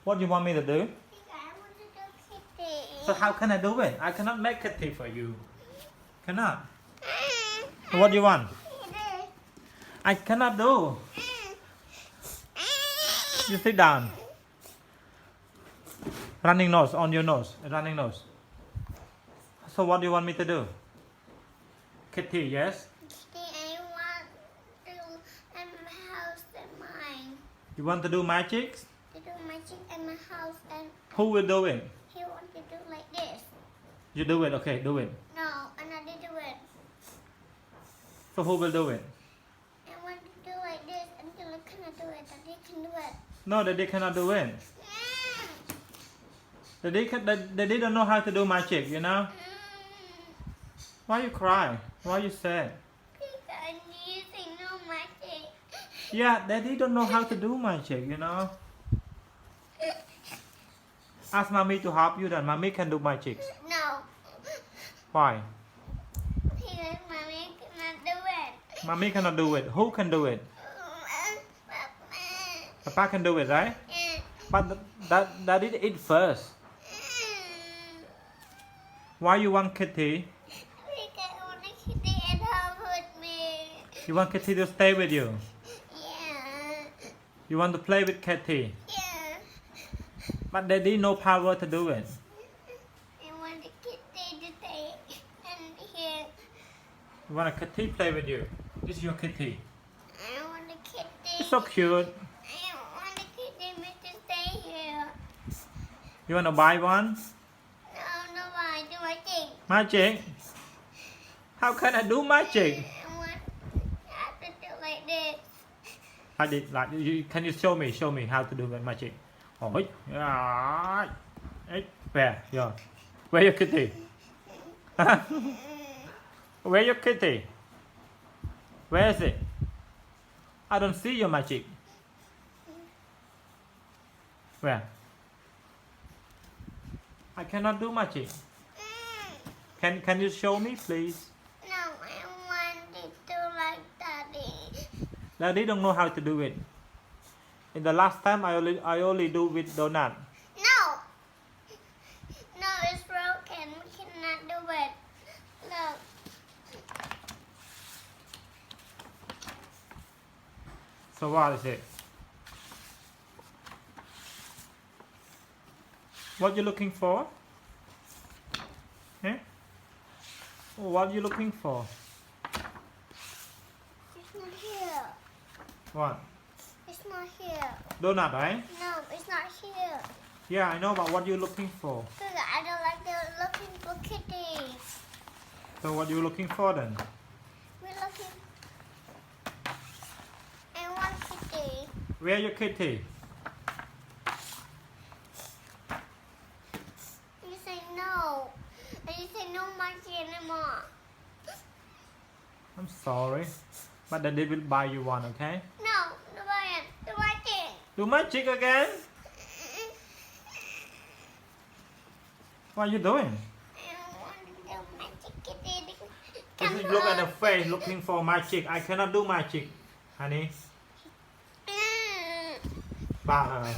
What do you want me to do? I want to do kitty. So how can I do it? I cannot make kitty for you. Cannot. So what do you want? I cannot do. You sit down. Running nose on your nose. Running nose. So what do you want me to do? Kitty, yes? Kitty, I want to do my house and mine. You want to do magic? To do magic in my house and Who will do it? he want to do like this. You do it, okay, do it. No, and I did do it. So who will do it? I want to do like this until I cannot do it, and they can do it. No, Daddy cannot do it. Daddy don't know how to do magic, you know? Why you cry? Why you sad? Because you say no magic. Yeah, Daddy don't know how to do magic, you know? Ask Mommy to help you then. Mommy can do magic. No. Why? Because mommy cannot do it. Mommy cannot do it. Who can do it? Papa can do it, right? But Daddy eat first. Why you want Kitty? Because I want a kitty at home with me. You want Kitty to stay with you? Yeah. You want to play with Kitty? Yeah. But Daddy no power to do it. I want the kitty to stay in here. You want a Kitty play with you? This is your Kitty. I want the kitty. It's so cute. I want the kitty to stay here. You want to buy one? No, I do my thing. Magic? How can I do magic? I have to do like this. I did like can you show me how to do the magic? Oh, yeah. Where your kitty? Where your kitty? Where is it? I don't see your magic. Where? I cannot do magic. Can you show me, please? No, I want it to like daddy. Daddy don't know how to do it. In the last time, I only do with donut. No! No, it's broken. We cannot do it. Look. So what is it? What you looking for? Eh? What are you looking for? It's not here. What? It's not here. Donut, right? No, it's not here. Yeah, I know, but what you looking for? Because I don't like the looking for kitties. So what you looking for then? We're looking. I want kitty. Where your kitty? You say no. And you say no monkey anymore. I'm sorry, but Daddy will buy you one, okay? No, the lion. The right thing. Do magic again? What are you doing? I want to do magic kitty. Just look at the face looking for magic. I cannot do magic, honey. Bye.